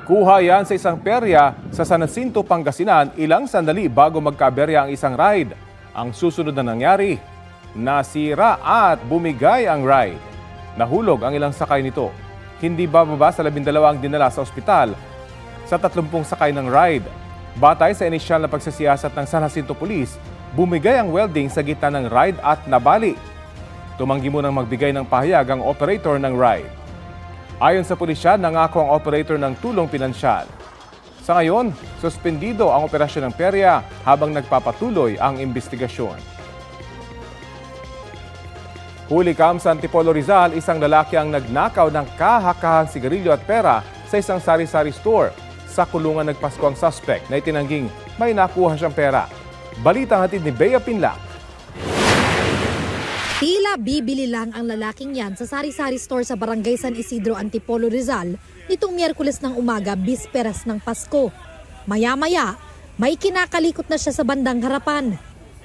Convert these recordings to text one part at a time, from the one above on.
Kuha yan sa isang perya sa San Jacinto, Pangasinan ilang sandali bago magkaberya ang isang ride. Ang susunod na nangyari, nasira at bumigay ang ride. Nahulog ang ilang sakay nito. Hindi bababa sa 12 ang dinala sa ospital sa 30 sakay ng ride. Batay sa inisyal na pagsasiyasat ng San Jacinto Police, bumigay ang welding sa gitna ng ride at nabali. Tumanggi munang magbigay ng pahayag ang operator ng ride. Ayon sa pulisya, nangako ang operator ng tulong pinansyal. Sa ngayon, suspendido ang operasyon ng perya habang nagpapatuloy ang investigasyon. Huli kam sa Antipolo, Rizal, isang lalaki ang nagnakaw ng kahakahang sigarilyo at pera sa isang sari-sari store. Sa kulungan nagpasko ang suspect na itinangging may nakuha siyang pera. Balitang hatid ni Bea Pinlac. Tila bibili lang ang lalaking yan sa sari-sari store sa Barangay San Isidro, Antipolo, Rizal nitong Miyerkules ng umaga, bisperas ng Pasko. Maya-maya, may kinakalikot na siya sa bandang harapan.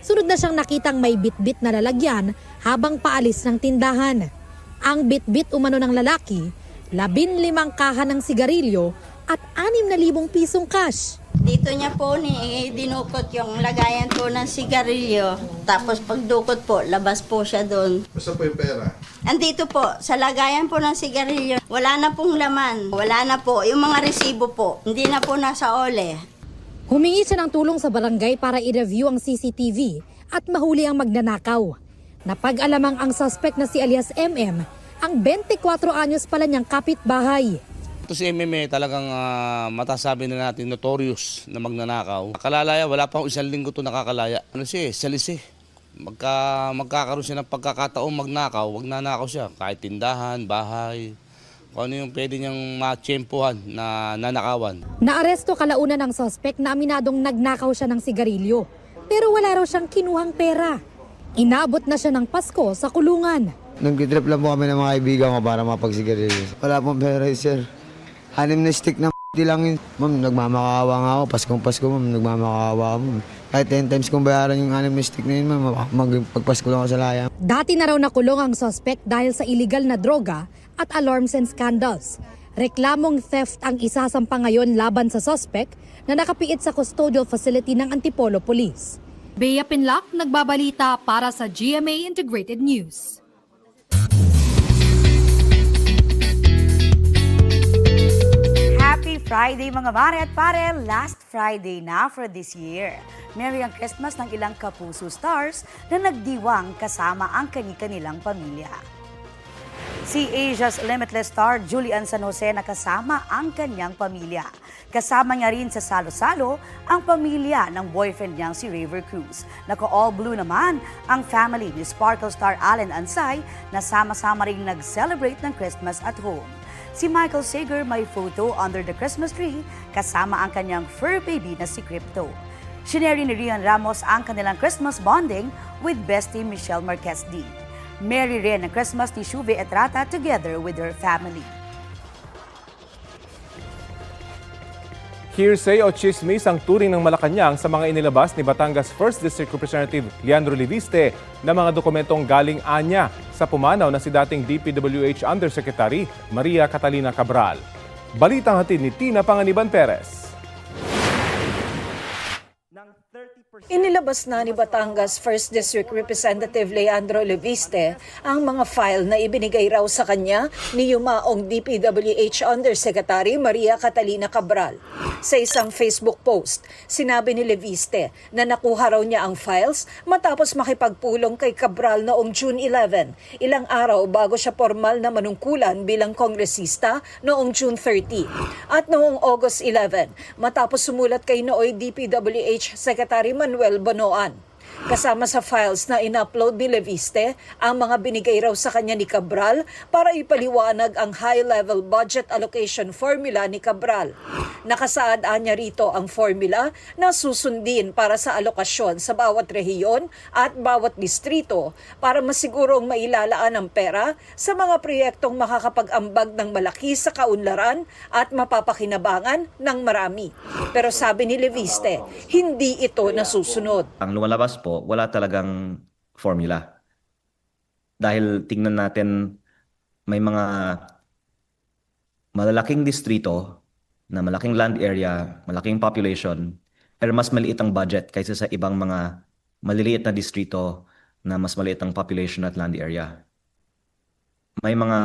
Sunod na siyang nakitang may bitbit na lalagyan habang paalis ng tindahan. Ang bitbit umano ng lalaki, 15 kaha ng sigarilyo at 6,000 pisong cash. Dito niya po dinukot yung lagayan po ng sigarilyo. Tapos pagdukot po, labas po siya doon. Basta po yung pera? Andito po, sa lagayan po ng sigarilyo, wala na pong laman. Wala na po, yung mga resibo po, hindi na po nasa ole. Humingi siya ng tulong sa barangay para i-review ang CCTV at mahuli ang magnanakaw. Napag-alamang ang suspect na si alias MM, ang 24 anyos pala niyang kapitbahay. Ito si MMA talagang matasabi na natin notorious na magnanakaw. Kalalaya, wala pa akong 1 linggo ito nakakalaya. Ano siya salis eh. Magkakaroon siya ng pagkakataong magnakaw, wag nanakaw siya. Kahit tindahan, bahay, kung ano yung pwede niyang matsyempohan na nanakawan. Naaresto kalaunan ng suspect na aminadong nagnakaw siya ng sigarilyo. Pero wala raw siyang kinuhang pera. Inabot na siya ng Pasko sa kulungan. Nag-trip lang po kami ng mga kaibigan ko para mapagsigarilyo. Wala pong pera sir. 6 na stick na lang yun. Ma'am, nagmamakaawa nga ako. Paskong-Pasko, ma'am, nagmamakaawa ako, ma'am. Kahit 10 times kong bayaran yung 6 na stick na yun, ma'am, magpagpasko lang ako sa laya. Dati na raw nakulong ang suspect dahil sa illegal na droga at alarms and scandals. Reklamong theft ang isasampa ngayon laban sa suspect na nakapiit sa custodial facility ng Antipolo Police. Bea Pinlac, nagbabalita para sa GMA Integrated News. Happy Friday mga mare at pare! Last Friday na for this year. Merry ang Christmas ng ilang kapuso stars na nagdiwang kasama ang kani-kanilang pamilya. Si Asia's Limitless star Julian San Jose nakasama ang kanyang pamilya. Kasama niya rin sa salo-salo ang pamilya ng boyfriend niyang si River Cruz. Naka-all blue naman ang family ni Sparkle star Allen Ansay na sama-sama rin nag-celebrate ng Christmas at home. Si Michael Sager may photo under the Christmas tree kasama ang kanyang fur baby na si Crypto. Shineri ni Rian Ramos ang kanilang Christmas bonding with bestie Michelle Marquez D. Merry rin ang Christmas ni Shuve Etrata together with her family. Hearsay o chismis ang turing ng Malacanang sa mga inilabas ni Batangas 1st District Representative Leandro Liviste na mga dokumentong galing anya sa pumanaw na si dating DPWH Undersecretary Maria Catalina Cabral. Balitang hatid ni Tina Panganiban Perez. Inilabas na ni Batangas 1st District Representative Leandro Liviste ang mga file na ibinigay raw sa kanya ni yumaong DPWH Undersecretary Maria Catalina Cabral. Sa isang Facebook post, sinabi ni Liviste na nakuha raw niya ang files matapos makipagpulong kay Cabral noong June 11, ilang araw bago siya formal na manungkulan bilang kongresista noong June 30. At noong August 11, matapos sumulat kay nooy DPWH Secretary Manuel Bonoan. Kasama sa files na in-upload ni Liviste ang mga binigay raw sa kanya ni Cabral para ipaliwanag ang high-level budget allocation formula ni Cabral. Nakasaad niya rito ang formula na susundin para sa alokasyon sa bawat rehiyon at bawat distrito para masigurong mailalaan ang pera sa mga proyektong makakapag-ambag ng malaki sa kaunlaran at mapapakinabangan ng marami. Pero sabi ni Liviste, hindi ito nasusunod. Ang lumalabas po, wala talagang formula. Dahil tingnan natin, may mga malalaking distrito na malaking land area, malaking population, pero mas maliit ang budget kaysa sa ibang mga maliliit na distrito na mas maliit ang population at land area. May mga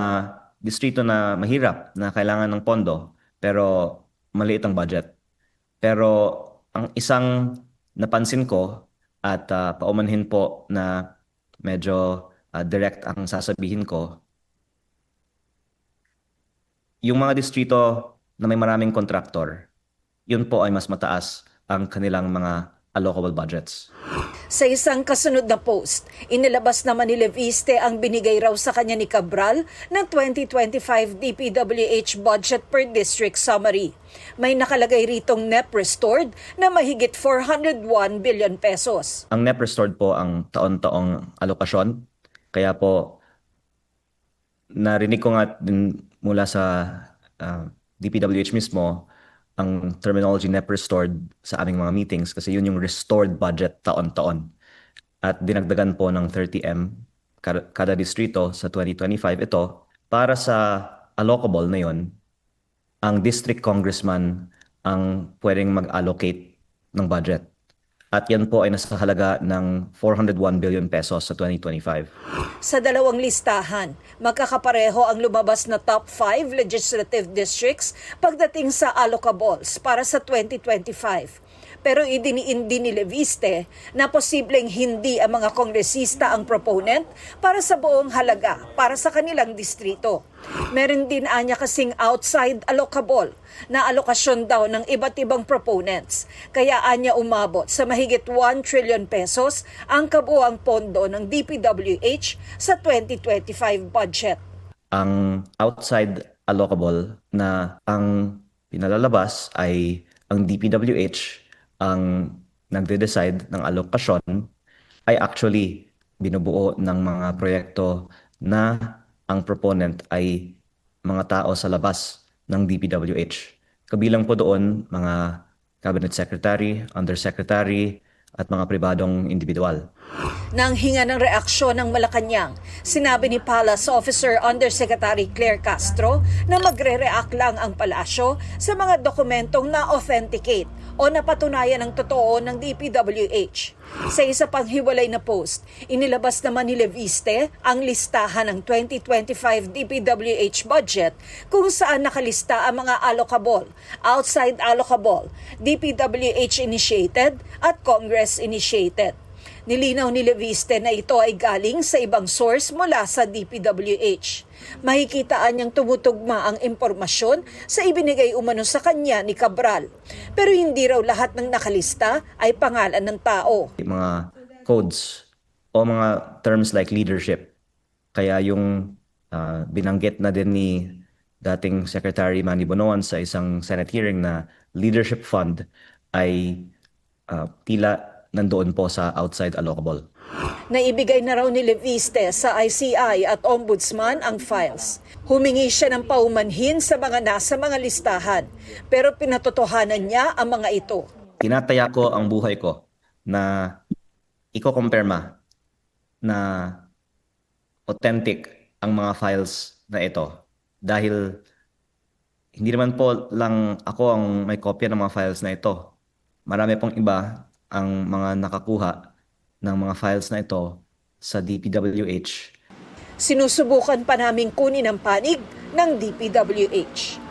distrito na mahirap na kailangan ng pondo pero maliit ang budget. Pero ang isang napansin ko at paumanhin po na medyo direct ang sasabihin ko, yung mga distrito na may maraming kontraktor, yun po ay mas mataas ang kanilang mga allocable budgets. Sa isang kasunod na post, inilabas naman ni Leviste ang binigay raw sa kanya ni Cabral ng 2025 DPWH budget per district summary. May nakalagay ritong NEP restored na mahigit 401 billion pesos. Ang NEP restored po ang taon-taong alokasyon. Kaya po, narinig ko nga din mula sa DPWH mismo, ang terminology NEP restored sa aming mga meetings kasi yun yung restored budget taon-taon. At dinagdagan po ng 30M kada distrito sa 2025. Ito, para sa allocable na yun, ang district congressman ang pwedeng mag-allocate ng budget. At yan po ay nasa halaga ng 401 billion pesos sa 2025. Sa dalawang listahan, magkakapareho ang lumabas na top 5 legislative districts pagdating sa allocables para sa 2025. Pero idiniin din ni Leviste na posibleng hindi ang mga kongresista ang proponent para sa buong halaga para sa kanilang distrito. Meron din anya kasing outside allocable na alokasyon daw ng iba't ibang proponents. Kaya anya umabot sa mahigit 1 trillion pesos ang kabuuang pondo ng DPWH sa 2025 budget. Ang outside allocable na ang pinalalabas ay ang DPWH ang nagde-decide ng alokasyon ay actually binubuo ng mga proyekto na ang proponent ay mga tao sa labas ng DPWH. Kabilang po doon mga cabinet secretary, undersecretary, at mga pribadong individual. Nang hinga ng reaksyon ng Malacanang, sinabi ni Palace Officer Undersecretary Claire Castro na magre-react lang ang palasyo sa mga dokumentong na-authenticate o napatunayan ng totoo ng DPWH. Sa isa pang hiwalay na post, inilabas naman ni Leviste ang listahan ng 2025 DPWH budget kung saan nakalista ang mga allocable, outside allocable, DPWH initiated at Congress initiated. Nilinaw ni Leviste na ito ay galing sa ibang source mula sa DPWH. Makikitaan niyang tumutugma ang impormasyon sa ibinigay umano sa kanya ni Cabral. Pero hindi raw lahat ng nakalista ay pangalan ng tao. Mga codes o mga terms like leadership. Kaya yung binanggit na din ni dating Secretary Manny Bonoan sa isang Senate hearing na leadership fund ay tila nandoon po sa outside allocable. Naibigay na raw ni Leviste sa ICI at Ombudsman ang files. Humingi siya ng paumanhin sa mga nasa mga listahan, pero pinatotohanan niya ang mga ito. Tinataya ko ang buhay ko na iko-compare na authentic ang mga files na ito. Dahil hindi naman po lang ako ang may kopya ng mga files na ito. Marami pong iba ang mga nakakuha ng mga files na ito sa DPWH. Sinusubukan pa naming kunin ang panig ng DPWH.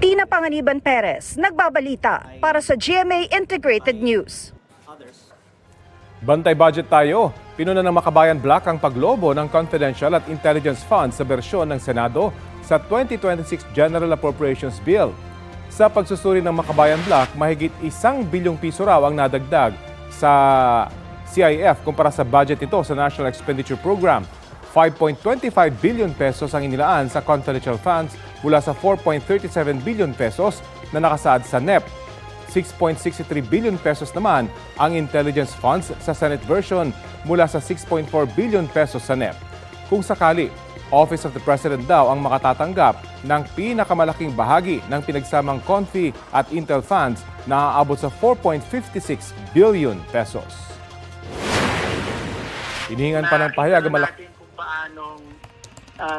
Tina Panganiban Perez, nagbabalita para sa GMA Integrated News. Bantay budget tayo. Pinuna ng Makabayan Black ang paglobo ng confidential at intelligence funds sa bersyon ng Senado sa 2026 General Appropriations Bill. Sa pagsusuri ng Makabayan Black, mahigit 1 bilyong piso raw ang nadagdag sa CIF kumpara sa budget nito sa National Expenditure Program. 5.25 billion pesos ang inilaan sa confidential funds mula sa 4.37 billion pesos na nakasaad sa NEP. 6.63 billion pesos naman ang intelligence funds sa Senate version mula sa 6.4 billion pesos sa NEP. Kung sakali, Office of the President daw ang makatatanggap ng pinakamalaking bahagi ng pinagsamang Confi at Intel funds na aabot sa 4.56 billion pesos. Hinihingan pa ng pahayag ang malaki. Kung paanong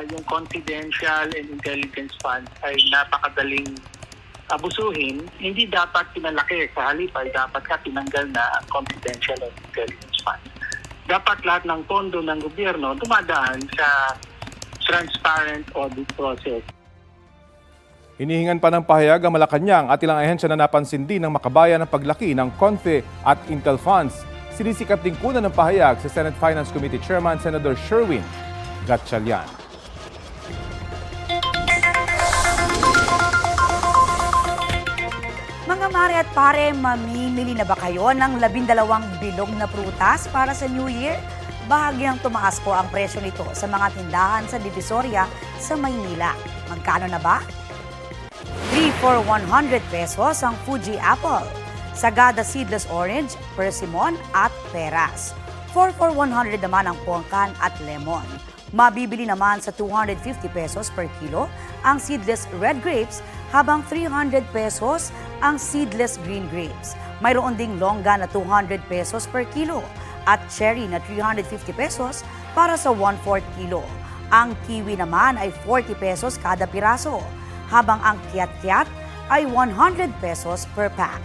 yung confidential and intelligence funds ay napakadaling abusuhin, hindi dapat pinalaki. Sa halip ay dapat ka tinanggal na ang confidential and intelligence fund. Dapat lahat ng pondo ng gobyerno dumadaan sa transparent audit process. Hinihingan pa ng pahayag ang Malacanang at ilang ahensya na napansin din ng makabayan ng paglaki ng CONFE at Intel funds. Sinisikap din kunan ng pahayag sa Senate Finance Committee Chairman Senator Sherwin Gatchalian. Mga mare at pare, mamimili na ba kayo ng 12 bilog na prutas para sa New Year? Bahagyang tumaas po ang presyo nito sa mga tindahan sa Divisoria sa Maynila. Magkano na ba? 3 for 100 pesos ang Fuji Apple, Sagada Seedless Orange, Persimmon at Peras. 4 for 100 naman ang Pongkan at Lemon. Mabibili naman sa 250 pesos per kilo ang seedless red grapes habang 300 pesos ang seedless green grapes. Mayroon ding longga na 200 pesos per kilo at cherry na 350 pesos para sa 1/4 kilo. Ang kiwi naman ay 40 pesos kada piraso, habang ang kiat-kiat ay 100 pesos per pack.